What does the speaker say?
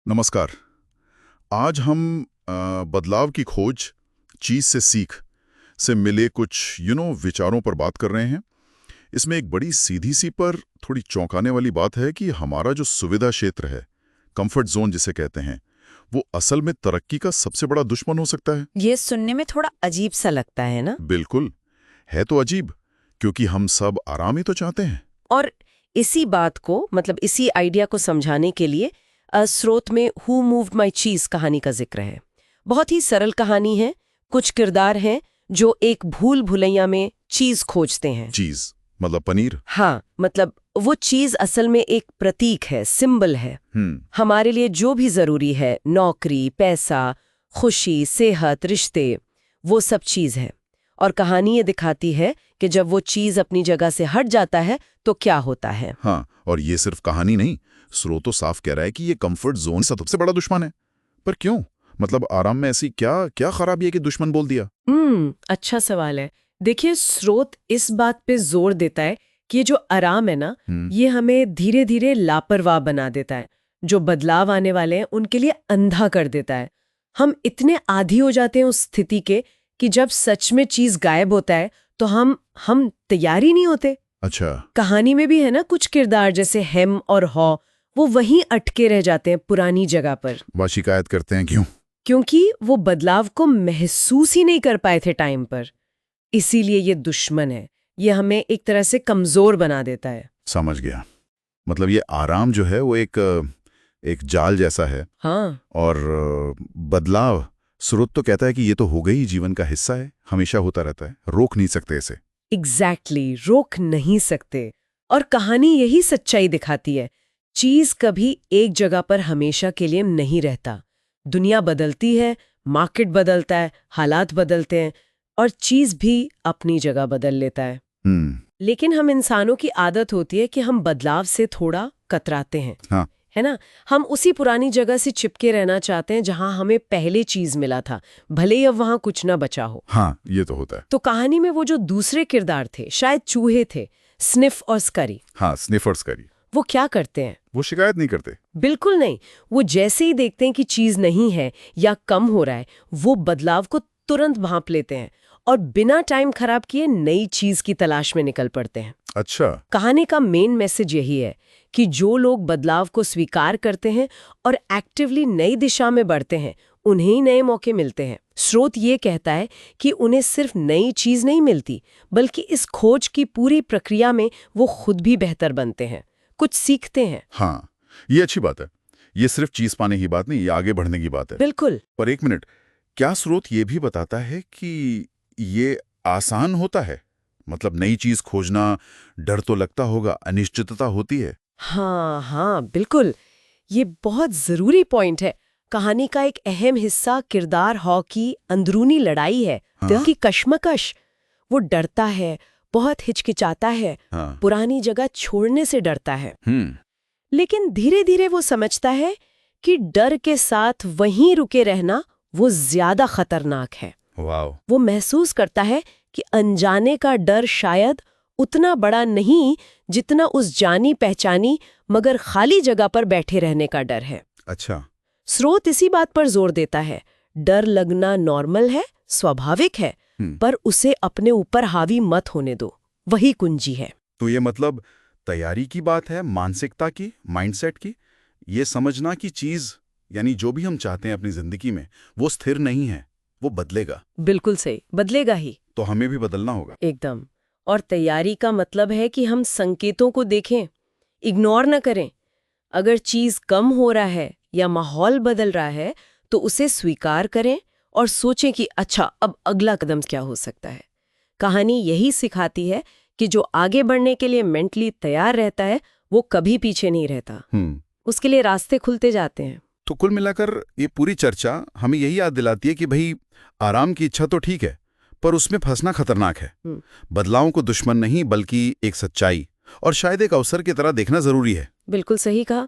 नमस्कार। आज हम बदलाव की खोज, चीज से सीख से मिले कुछ विचारों पर बात कर रहे हैं। इसमें एक बड़ी सीधी सी पर थोड़ी चौंकाने वाली बात है कि हमारा जो सुविधा क्षेत्र है, कंफर्ट जोन जिसे कहते हैं, वो असल में तरक्की का सबसे बड़ा दुश्मन हो सकता है। ये सुनने में थोड़ा अजीब सा लगता है ना। बिल्कुल है तो अजीब, क्योंकि हम सब आराम ही तो चाहते हैं। और इसी बात को इसी आइडिया को समझाने के लिए स्रोत में हु मूव्ड माई चीज कहानी का जिक्र है। बहुत ही सरल कहानी है। कुछ किरदार हैं जो एक भूल भुलैया में चीज खोजते हैं। चीज मतलब पनीर। हाँ, वो चीज असल में एक प्रतीक है, सिंबल है। हमारे लिए जो भी जरूरी है, नौकरी, पैसा, खुशी, सेहत, रिश्ते, वो सब चीज है। और कहानी ये दिखाती है कि जब वो चीज अपनी जगह से हट जाता है तो क्या होता है। हाँ, और ये सिर्फ कहानी नहीं, स्रोत तो साफ कह रहा है कि ये कंफर्ट जोन सबसे बड़ा दुश्मन है। पर क्यों? आराम में ऐसी क्या क्या खराबी है कि दुश्मन बोल दिया? अच्छा सवाल है। देखिए, स्रोत इस बात पे जोर देता है कि ये जो आराम है ना, ये हमें धीरे धीरे लापरवाह बना देता है। जो बदलाव आने वाले हैं उनके लिए अंधा कर देता है। हम इतने आदी हो जाते हैं उस स्थिति के कि जब सच में चीज गायब होता है तो हम तैयार ही नहीं होते। अच्छा। कहानी में भी है ना, कुछ किरदार जैसे हेम और हॉ, वो वहीं अटके रह जाते हैं पुरानी जगह पर। वह शिकायत करते हैं क्यों? क्योंकि वो बदलाव को महसूस ही नहीं कर पाए थे टाइम पर। इसीलिए ये दुश्मन है। ये हमें एक तरह से कमजोर बना देता है। समझ गया। ये आराम जो है वो एक जाल जैसा है। हाँ। और बदलाव, स्रोत तो कहता है कि ये तो हो गई जीवन का हिस्सा है, हमेशा होता रहता है, रोक नहीं सकते इसे। एग्जैक्टली, रोक नहीं सकते। और कहानी यही सच्चाई दिखाती है। चीज कभी एक जगह पर हमेशा के लिए नहीं रहता। दुनिया बदलती है, मार्केट बदलता है, हालात बदलते हैं, और चीज भी अपनी जगह बदल लेता है। लेकिन हम इंसानों की आदत होती है कि हम बदलाव से थोड़ा कतराते हैं। हाँ। है ना। हम उसी पुरानी जगह से चिपके रहना चाहते हैं जहां हमें पहले चीज मिला था, भले ही अब वहां कुछ ना बचा हो। हाँ, ये तो होता है। तो कहानी में वो जो दूसरे किरदार थे, शायद चूहे थे, स्निफ और स्करी। हाँ, स्निफर्स करी। वो क्या करते हैं? वो शिकायत नहीं करते। बिल्कुल नहीं। वो जैसे ही देखते हैं कि चीज नहीं है या कम हो रहा है, वो बदलाव को तुरंत भांप लेते हैं और बिना टाइम खराब किए नई चीज की तलाश में निकल पड़ते हैं। अच्छा। कहानी का मेन मैसेज यही है कि जो लोग बदलाव को स्वीकार करते हैं और एक्टिवली नई दिशा में बढ़ते हैं, उन्हें ही नए मौके मिलते हैं। स्रोत ये कहता है कि उन्हें सिर्फ नई चीज नहीं मिलती, बल्कि इस खोज की पूरी प्रक्रिया में वो खुद भी बेहतर बनते हैं, कुछ सीखते हैं। हाँ, ये अच्छी बात है। ये सिर्फ चीज पाने की बात नहीं, ये आगे बढ़ने की बात है। बिल्कुल। पर एक मिनट, क्या स्रोत ये भी बताता है कि ये आसान होता है? नई चीज खोजना, डर तो लगता होगा, अनिश्चितता होती है। हाँ, बिल्कुल। ये बहुत जरूरी पॉइंट है। कहानी का एक अहम हिस्सा किरदार हॉ की अंदरूनी लड़ाई है। हाँ। की कश्मकश। वो डरता है, बहुत हिचकिचाता है। हाँ। पुरानी जगह छोड़ने से डरता है। हम्म। लेकिन धीरे धीरे वो समझता है कि डर के साथ वहीं रुके रहना वो ज्यादा खतरनाक है। वाव। वो महसूस करता है कि अनजाने का डर शायद उतना बड़ा नहीं जितना उस जानी पहचानी मगर खाली जगह पर बैठे रहने का डर है। अच्छा। स्रोत इसी बात पर जोर देता है। डर लगना नॉर्मल है, स्वाभाविक है, पर उसे अपने ऊपर हावी मत होने दो। वही कुंजी है। तो ये तैयारी की बात है, मानसिकता की, माइंडसेट की। ये समझना कि चीज, यानी जो भी हम चाहते हैं अपनी जिंदगी में, वो स्थिर नहीं है, वो बदलेगा। बिल्कुल सही, बदलेगा ही। तो हमें भी बदलना होगा। एकदम। और तैयारी का मतलब है कि हम संकेतों को देखें, इग्नोर न करें। अगर चीज कम हो रहा है या माहौल बदल रहा है तो उसे स्वीकार करें और सोचें कि अच्छा, अब अगला कदम क्या हो सकता है। कहानी यही सिखाती है कि जो आगे बढ़ने के लिए मेंटली तैयार रहता है वो कभी पीछे नहीं रहता। उसके लिए रास्ते खुलते जाते हैं। तो कुल मिलाकर ये पूरी चर्चा हमें यही याद दिलाती है कि भाई, आराम की इच्छा तो ठीक है, पर उसमें फंसना खतरनाक है। बदलावों को दुश्मन नहीं, बल्कि एक सच्चाई और शायद एक अवसर की तरह देखना जरूरी है। बिल्कुल सही कहा।